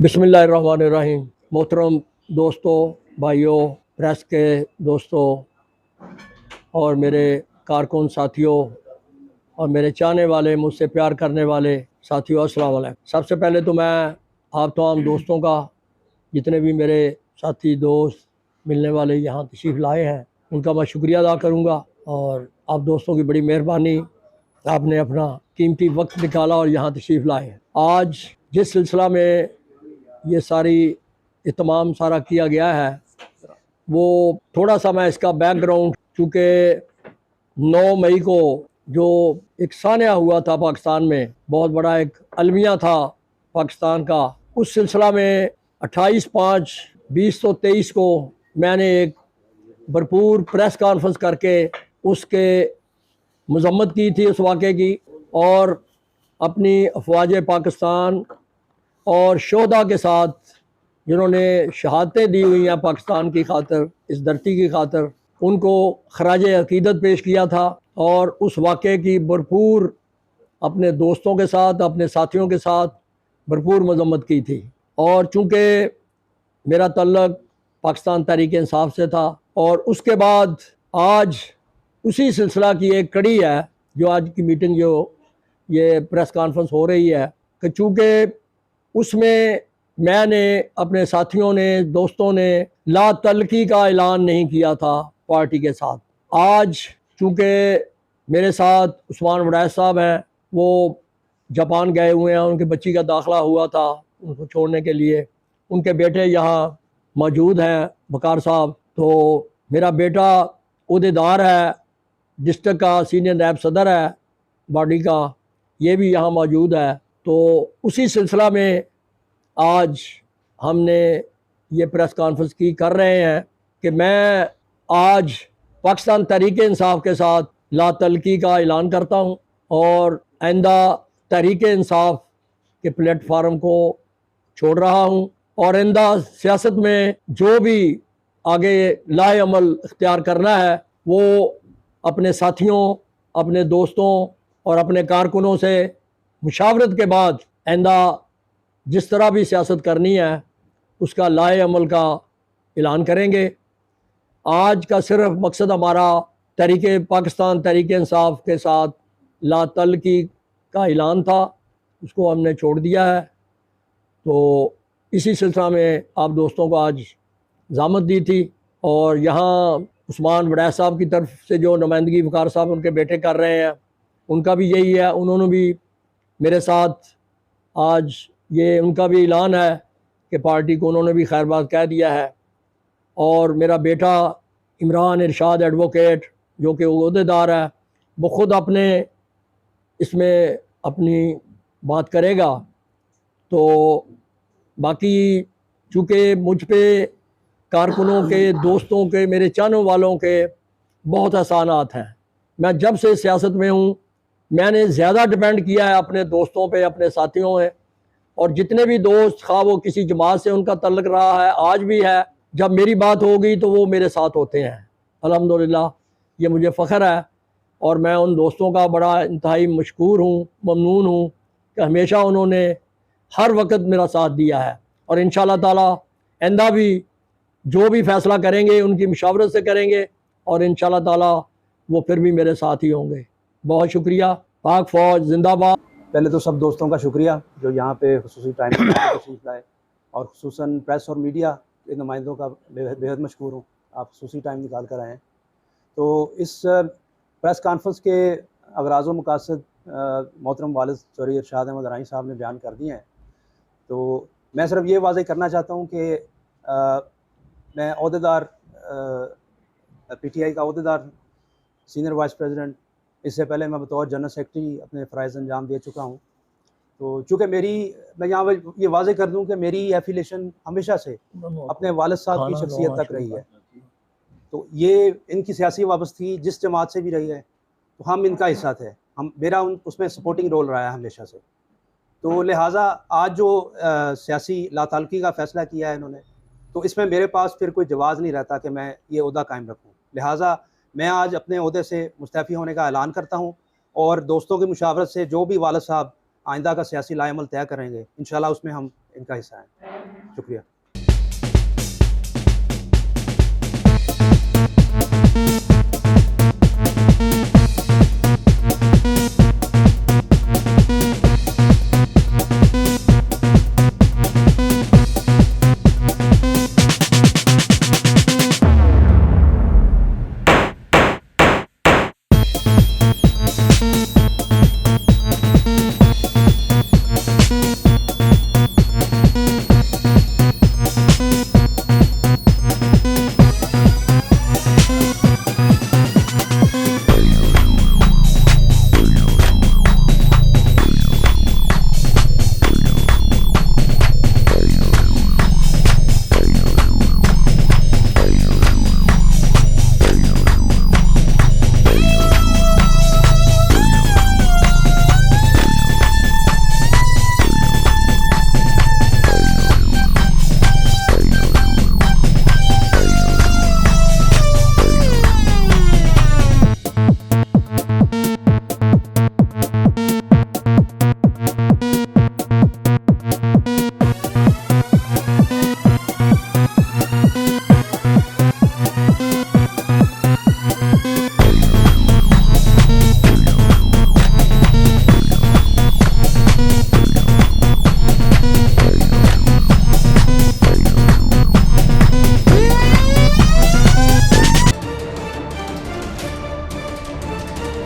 बिस्मिल्लाहिर्रहमानिर्रहीम। मोहतरम दोस्तों, भाइयों, प्रेस के दोस्तों और मेरे कारकुन साथियों और मेरे चाहने वाले, मुझसे प्यार करने वाले साथियों, अस्सलाम वालेकुम। सबसे पहले तो मैं आप तमाम दोस्तों का, जितने भी मेरे साथी दोस्त मिलने वाले यहाँ तशरीफ़ लाए हैं, उनका मैं शुक्रिया अदा करूँगा। और आप दोस्तों की बड़ी मेहरबानी, आपने अपना कीमती वक्त निकाला और यहाँ तशरीफ़ लाए हैं। आज जिस सिलसिला में ये इत्माम सारा किया गया है, वो थोड़ा सा मैं इसका बैकग्राउंड, चूँकि 9 मई को जो एक सानिया हुआ था पाकिस्तान में, बहुत बड़ा एक अलमिया था पाकिस्तान का, उस सिलसिला में 28/5/2023 को मैंने एक भरपूर प्रेस कॉन्फ्रेंस करके उसके मजम्मत की थी उस वाक़े की, और अपनी अफवाज पाकिस्तान और शोहदा के साथ जिन्होंने शहादतें दी हुई हैं पाकिस्तान की खातर, इस धरती की खातर, उनको खराज अकीदत पेश किया था। और उस वाक़े की भरपूर अपने दोस्तों के साथ, अपने साथियों के साथ भरपूर मजम्मत की थी। और चूँकि मेरा तल्लक पाकिस्तान तहरीक इंसाफ से था, और उसके बाद आज उसी सिलसिला की एक कड़ी है, जो आज की मीटिंग, जो ये प्रेस कॉन्फ्रेंस हो रही है, कि चूँकि उसमें मैंने, अपने साथियों ने, दोस्तों ने ला तल्की का ऐलान नहीं किया था पार्टी के साथ। आज चूँकि मेरे साथ उस्मान वड़ैच साहब हैं, वो जापान गए हुए हैं, उनके बच्ची का दाखिला हुआ था उनको छोड़ने के लिए, उनके बेटे यहाँ मौजूद हैं, वकार साहब। तो मेरा बेटा ओहदेदार है, डिस्ट्रिक्ट का सीनियर नायब सदर है बॉडी का, ये भी यहाँ मौजूद है। तो उसी सिलसिला में आज हमने ये प्रेस कॉन्फ्रेंस कर रहे हैं कि मैं आज पाकिस्तान तहरीक इंसाफ के साथ ला तल्की का ऐलान करता हूँ, और आइंदा तहरीक इंसाफ के प्लेटफार्म को छोड़ रहा हूँ, और आइंदा सियासत में जो भी आगे लाए अमल इख्तियार करना है, वो अपने साथियों, अपने दोस्तों और अपने कारकुनों से मुशावरत के बाद आइंदा जिस तरह भी सियासत करनी है, उसका लाए अमल का ऐलान करेंगे। आज का सिर्फ मकसद हमारा पाकिस्तान तहरीक इंसाफ के साथ ला तल्की का ऐलान था, उसको हमने छोड़ दिया है। तो इसी सिलसिला में आप दोस्तों को आज ज़ामत दी थी, और यहाँ उस्मान वड़ैच साहब की तरफ से जो नुमाइंदगी वकार साहब उनके बेटे कर रहे हैं, उनका भी यही है। उन्होंने भी मेरे साथ आज ये उनका भी ऐलान है कि पार्टी को उन्होंने भी खैरबाद कह दिया है। और मेरा बेटा इमरान इरशाद एडवोकेट, जो कि ओहदेदार है, वो ख़ुद अपने इसमें अपनी बात करेगा। तो बाकी चूँकि मुझ पे कारकुनों के, दोस्तों के, मेरे चाहने वालों के बहुत एहसानात हैं। मैं जब से सियासत में हूँ, मैंने ज़्यादा डिपेंड किया है अपने दोस्तों पे, अपने साथियों पे। और जितने भी दोस्त, खा वो किसी जमात से उनका तल्लक रहा है, आज भी है, जब मेरी बात होगी तो वो मेरे साथ होते हैं। अल्हम्दुलिल्लाह, ये मुझे फ़ख्र है, और मैं उन दोस्तों का बड़ा इंतहाई मशकूर हूँ, ममनून हूँ कि हमेशा उन्होंने हर वक्त मेरा साथ दिया है। और इंशाअल्लाह ताला आइंदा भी जो भी फ़ैसला करेंगे उनकी मुशावरत से करेंगे, और इंशाअल्लाह ताला वो फिर भी मेरे साथ ही होंगे। बहुत शुक्रिया। पाक फ़ौज जिंदाबाद। पहले तो सब दोस्तों का शुक्रिया जो यहाँ पे खुसूसी टाइम तशरीफ़ लाए, और खुसूसन प्रेस और मीडिया के नुमाइंदों का बेहद मशकूर हूँ, आप खुसूसी टाइम निकाल कर आए हैं। तो इस प्रेस कॉन्फ्रेंस के अगराज़ व मकासद मोहतरम वालिद चौधरी इरशाद अहमद राही साहब ने बयान कर दिए हैं। तो मैं सिर्फ ये वाज़ेह करना चाहता हूँ कि मैं ओहदेदार, PTI का ओहदेदार, सीनियर वाइस प्रेसिडेंट, इससे पहले मैं बतौर जनरल सेक्रेटरी अपने फ़राइज़ अंजाम दे चुका हूँ। तो चूँकि मैं यहाँ ये वाज़ेह कर दूँ कि मेरी एफिलेशन हमेशा से अपने वालिद साहब की शख्सियत तक रही है। तो ये इनकी सियासी वाबस्तगी जिस जमात से भी रही है, तो हम इनका हिस्सा थे, मेरा उसमें सपोर्टिंग रोल रहा है हमेशा से। तो लिहाजा आज जो सियासी लाताल्की का फ़ैसला किया है इन्होंने, तो इसमें मेरे पास फिर कोई जवाज़ नहीं रहता कि मैं ये ओहदा कायम रखूँ। लिहाजा मैं आज अपने ओहदे से मुस्तफ़ी होने का ऐलान करता हूँ, और दोस्तों की मुशावरत से जो भी वालिद साहब आइंदा का सियासी लाएमल तय करेंगे, इंशाअल्लाह उसमें हम इनका हिस्सा है। शुक्रिया।